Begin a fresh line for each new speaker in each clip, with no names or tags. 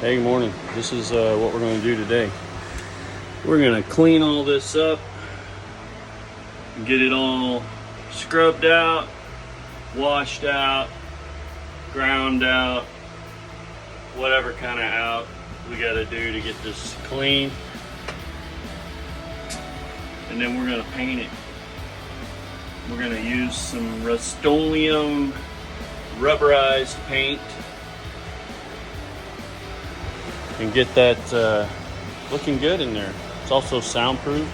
Hey, good morning. This is what we're going to do today. We're going to clean all this up, get it all scrubbed out, washed out, ground out, whatever kind of out we got to do to get this clean. And then we're going to paint it. We're going to use some Rust-Oleum rubberized paint and get that looking good in there. It's also soundproof.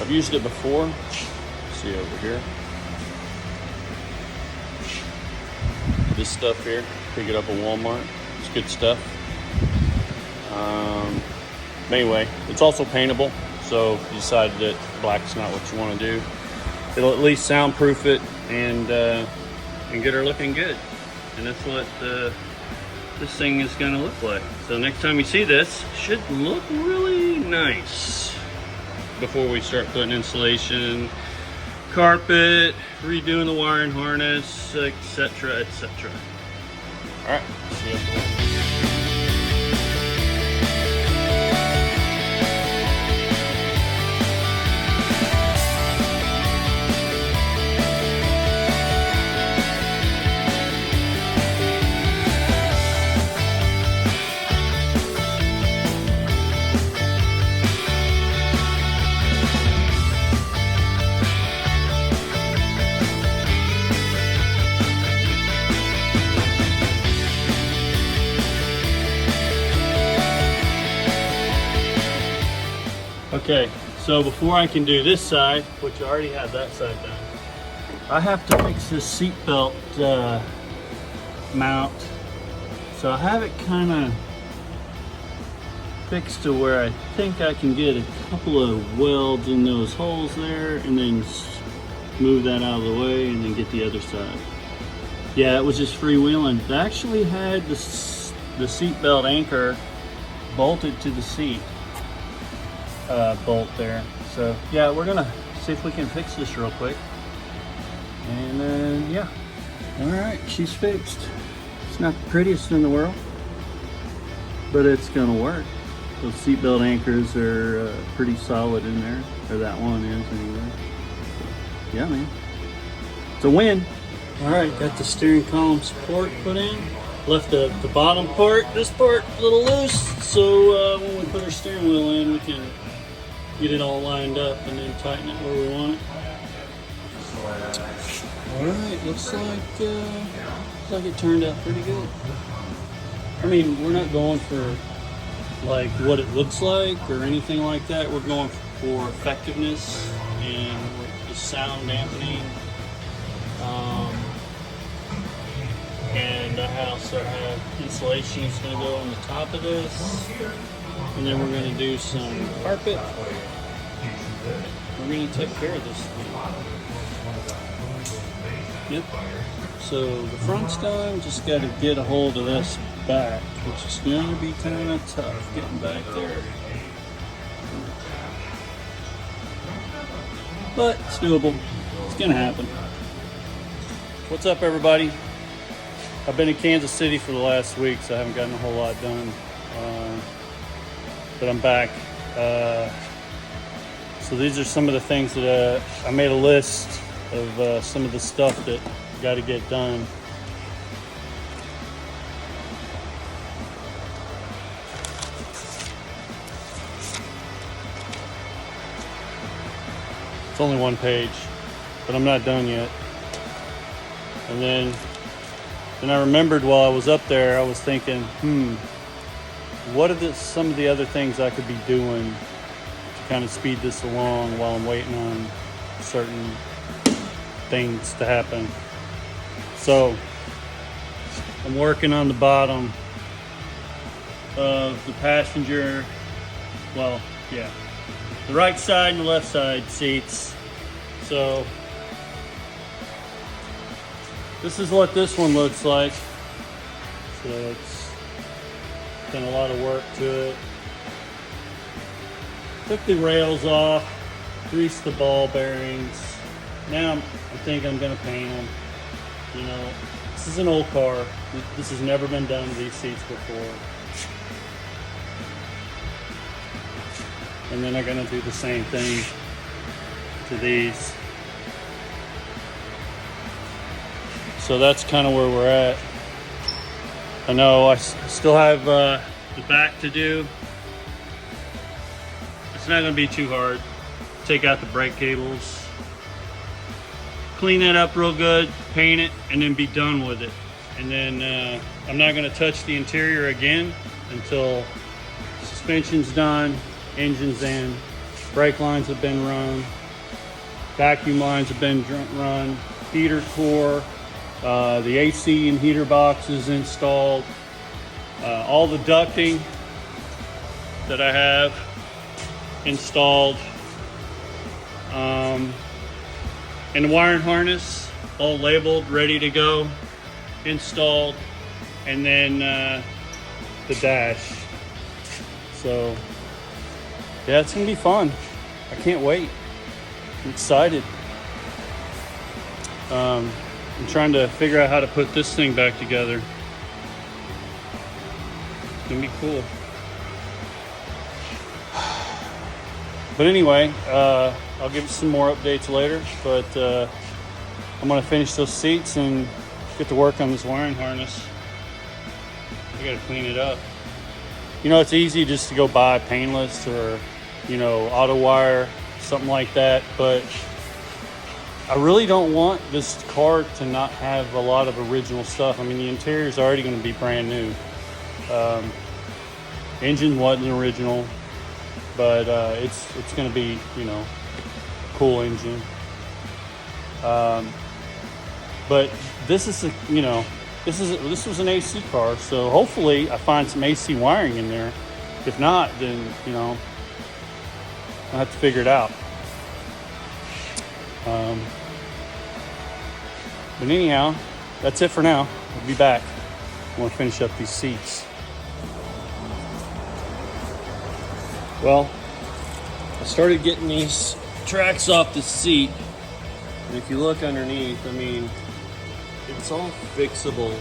I've used it before. Let's see over here. This stuff here, pick it up at Walmart. It's good stuff. Anyway, it's also paintable. So if you decide that black's not what you want to do, it'll at least soundproof it and get her looking good. And that's what this thing is going to look like. So next time you see this, it should look really nice before we start putting insulation, carpet, redoing the wiring harness, etc., etc. All right, see you. Okay, so before I can do this side, which I already have that side done, I have to fix this seat belt mount. So I have it kind of fixed to where I think I can get a couple of welds in those holes there and then move that out of the way and then get the other side. Yeah, it was just freewheeling. It actually had the seat belt anchor bolted to the seat bolt there. So yeah, we're gonna see if we can fix this real quick. And then yeah, all right, she's fixed. It's not the prettiest in the world, but it's gonna work. Those seatbelt anchors are pretty solid in there, or that one is anyway. So, yeah, man, it's a win. All right, got the steering column support put in. Left the bottom part, this part, a little loose, so when we put our steering wheel in, we can get it all lined up and then tighten it where we want it. All right, looks like it turned out pretty good. I mean, we're not going for like what it looks like or anything like that. We're going for effectiveness and the sound dampening. And I also have insulation is going to go on the top of this. And then we're going to do some carpet. We're going to take care of this thing. Yep. So the front's done. Just got to get a hold of this back, which is going to be kind of tough getting back there. But it's doable. It's going to happen. What's up, everybody? I've been in Kansas City for the last week, so I haven't gotten a whole lot done. But I'm back. So these are some of the things that I made a list of some of the stuff that got to get done. It's only one page, but I'm not done yet. And then I remembered while I was up there, I was thinking, what are some of the other things I could be doing to kind of speed this along while I'm waiting on certain things to happen. So I'm working on the bottom of the passenger, well, yeah, the right side and the left side seats. So this is what this one looks like. So it's been a lot of work to it. Took the rails off, greased the ball bearings. Now I think I'm gonna paint them. You know, this is an old car. This has never been done to these seats before. and then I'm gonna do the same thing to these. So that's kind of where we're at. I know I still have the back to do. It's not gonna be too hard. Take out the brake cables, clean that up real good, paint it, and then be done with it. And then I'm not gonna touch the interior again until suspension's done, engine's in, brake lines have been run, vacuum lines have been run, heater core, the AC and heater box is installed, all the ducting that I have installed, and the wiring harness all labeled, ready to go, installed, and then the dash. So yeah, it's gonna be fun. I can't wait. I'm excited. I'm trying to figure out how to put this thing back together. It's gonna be cool. But anyway, I'll give you some more updates later, but I'm gonna finish those seats and get to work on this wiring harness. I gotta clean it up. You know, it's easy just to go buy painless or, you know, auto wire, something like that, but I really don't want this car to not have a lot of original stuff. I mean, the interior is already going to be brand new. Engine wasn't original, but it's going to be, you know, a cool engine. But this is a, you know, this was an AC car, so hopefully I find some AC wiring in there. If not, then, you know, I'll have to figure it out. But anyhow, that's it for now. I'll be back. I want to finish up these seats. Well, I started getting these tracks off the seat, and if you look underneath, I mean, it's all fixable.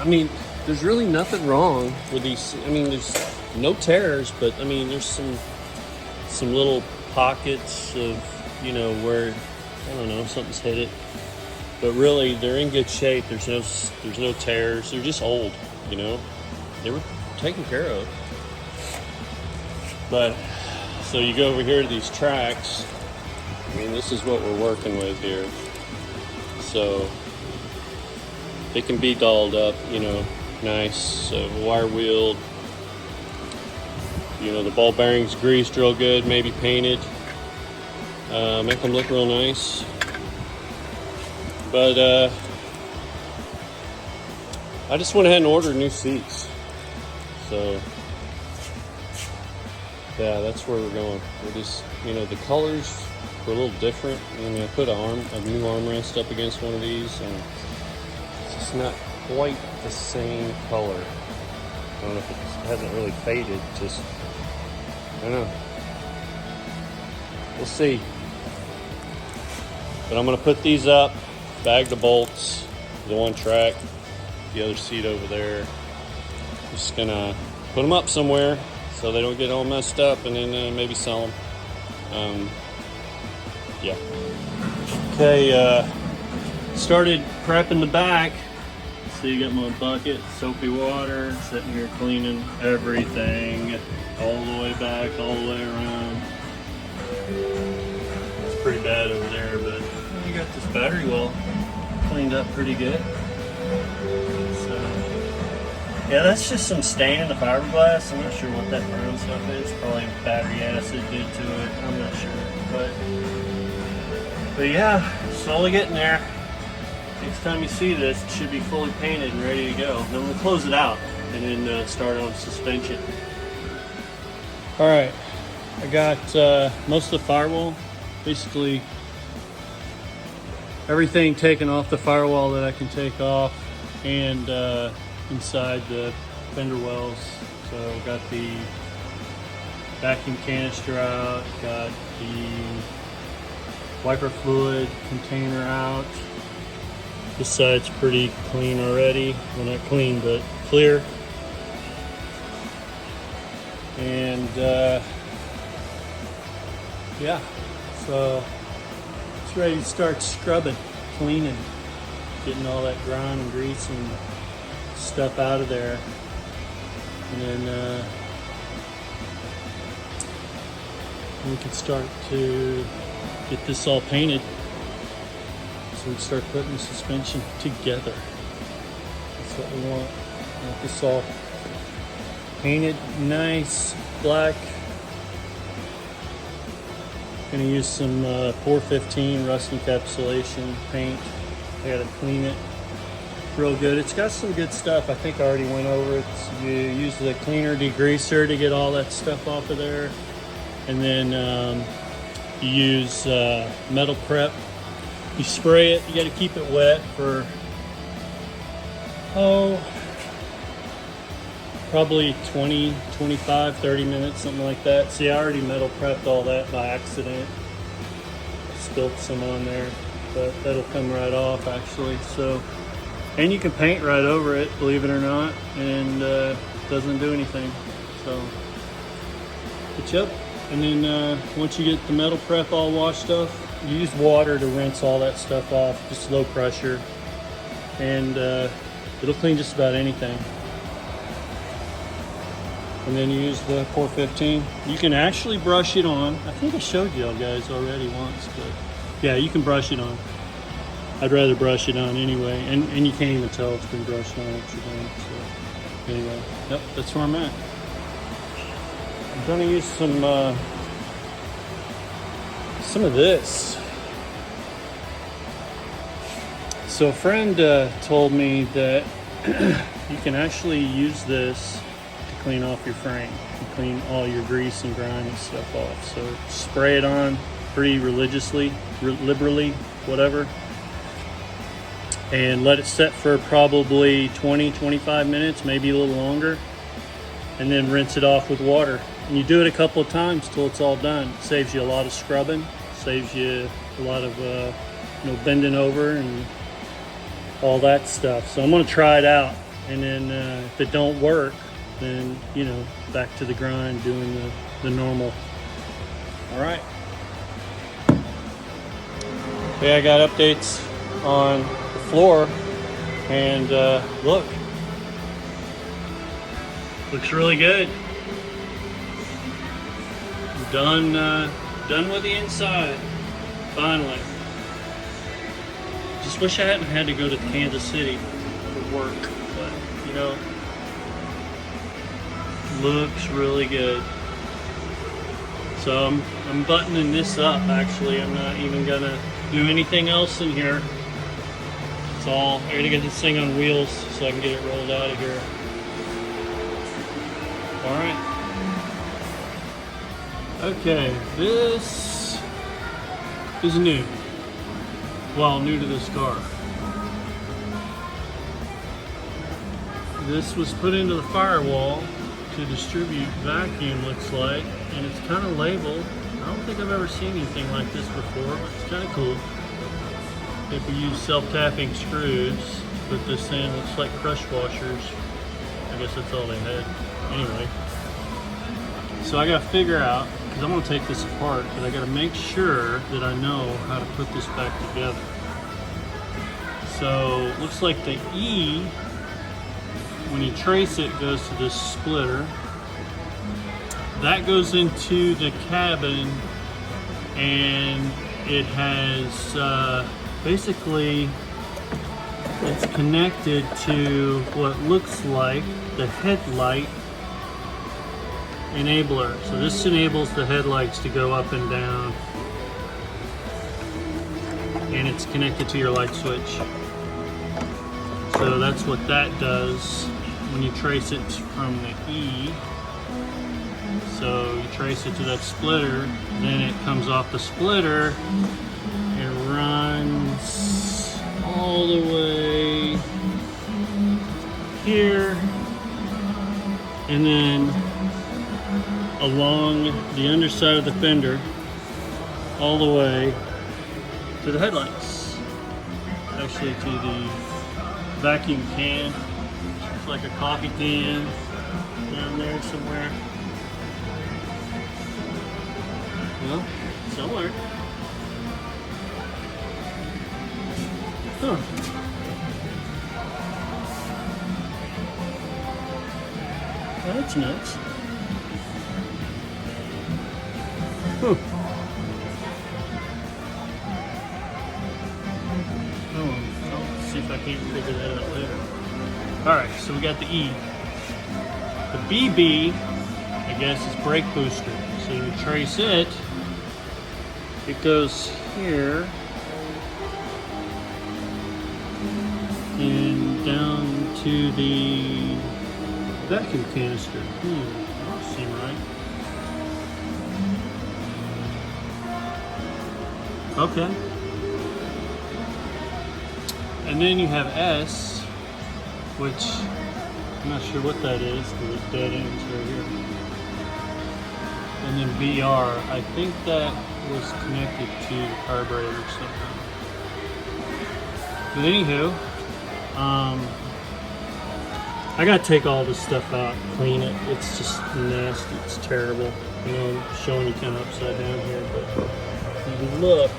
I mean, there's really nothing wrong with these. I mean, there's no tears, but I mean, there's some little pockets of, you know, where, I don't know, something's hit it. But really, they're in good shape. There's no tears. They're just old, you know. They were taken care of. But so you go over here to these tracks. I mean, this is what we're working with here. So they can be dolled up, you know, nice, wire wheeled. You know, the ball bearings greased real good, maybe painted. Make them look real nice. But I just went ahead and ordered new seats. So yeah, that's where we're going. We're just, you know, the colors were a little different. I mean, I put a new armrest up against one of these, and it's just not quite the same color. I don't know if it hasn't really faded. Just, I don't know. We'll see. But I'm gonna put these up, bag the bolts, the one track, the other seat over there. Just gonna put them up somewhere so they don't get all messed up, and then maybe sell them. Yeah. Okay, started prepping the back. So you got my bucket, soapy water, sitting here cleaning everything all the way back, all the way around. It's pretty bad over there, but you got this battery well cleaned up pretty good. So yeah, that's just some stain in the fiberglass. I'm not sure what that brown stuff is. Probably battery acid did to it. I'm not sure, but yeah, slowly getting there. Next time you see this, it should be fully painted and ready to go. Then we'll close it out and then start on suspension. All right, I got most of the firewall, basically everything taken off the firewall that I can take off, and inside the fender wells. So got the vacuum canister out, got the wiper fluid container out. This side's pretty clean already. Well, not clean, but clear. And yeah, so it's ready to start scrubbing, cleaning, getting all that grime and grease and stuff out of there. And then we can start to get this all painted so we can start putting the suspension together. That's what we want. We want this all painted nice black. Gonna use some 415 rust encapsulation paint. I gotta clean it real good. It's got some good stuff. I think I already went over it. You use the cleaner degreaser to get all that stuff off of there. And then you use metal prep. You spray it. You got to keep it wet for probably 20, 25, 30 minutes, something like that. See, I already metal prepped all that by accident. Spilled some on there, but that'll come right off actually. So, and you can paint right over it, believe it or not, and doesn't do anything. So, but yep. And then once you get the metal prep all washed off, you use water to rinse all that stuff off, just low pressure, and it'll clean just about anything. And then you use the 415. You can actually brush it on. I think I showed you guys already once, but yeah, you can brush it on. I'd rather brush it on anyway, and you can't even tell it's been brushed on what you're doing. So anyway, yep, that's where I'm at. I'm gonna use some of this. So a friend told me that you can actually use this to clean off your frame, and clean all your grease and grime and stuff off. So spray it on pretty religiously, liberally, whatever, and let it set for probably 20, 25 minutes, maybe a little longer, and then rinse it off with water. And you do it a couple of times till it's all done. It saves you a lot of scrubbing, saves you a lot of bending over and all that stuff. So I'm gonna try it out, and then if it don't work, then back to the grind, doing the normal. All right. Yeah, I got updates on the floor, and look, looks really good. Done with the inside, finally. Just wish I hadn't had to go to Kansas City for work, but looks really good. So I'm buttoning this up actually. I'm not even gonna do anything else in here. It's all, I gotta get this thing on wheels so I can get it rolled out of here. All right. Okay, this is new. Well, new to this car. This was put into the Firewall to distribute vacuum, looks like, and it's kind of labeled. I don't think I've ever seen anything like this before, but it's kind of cool. If you use self-tapping screws, put this in, looks like crush washers. I guess that's all they had. Anyway, so I gotta figure out, because I'm gonna take this apart, but I gotta make sure that I know how to put this back together. So, looks like the E, when you trace it, goes to this splitter. That goes into the cabin, and it has, basically, it's connected to what looks like the headlight enabler. So this enables the headlights to go up and down, and it's connected to your light switch. So that's what that does when you trace it from the E. So you trace it to that splitter, then it comes off the splitter and runs all the way here, and then along the underside of the fender all the way to the headlights, actually to the vacuum can. It's like a coffee can down there somewhere. Well, somewhere. Huh. That's nuts. Huh. I'll see if I can't figure that out later. Alright, so we got the E. The BB, I guess, is brake booster. So you trace it. It goes here. And down to the vacuum canister. That doesn't seem right. Okay. And then you have S, which I'm not sure what that is, because it's dead ends right here. And then BR, I think that was connected to the carburetor or something. But anywho, I gotta take all this stuff out, clean it. It's just nasty, it's terrible. You know, I'm showing you kind of upside down here, but if you look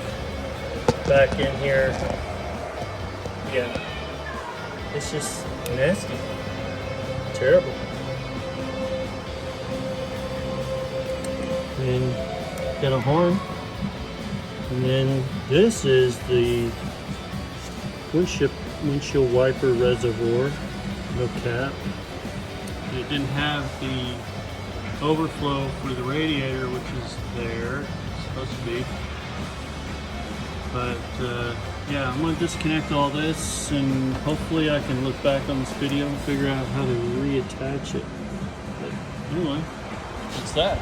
back in here, yeah, it's just nasty, terrible. And got a horn, and then this is the windshield wiper reservoir, no cap. It didn't have the overflow for the radiator, which is there. It's supposed to be. But yeah, I'm going to disconnect all this, and hopefully I can look back on this video and figure out how to reattach it. But anyway, that's that.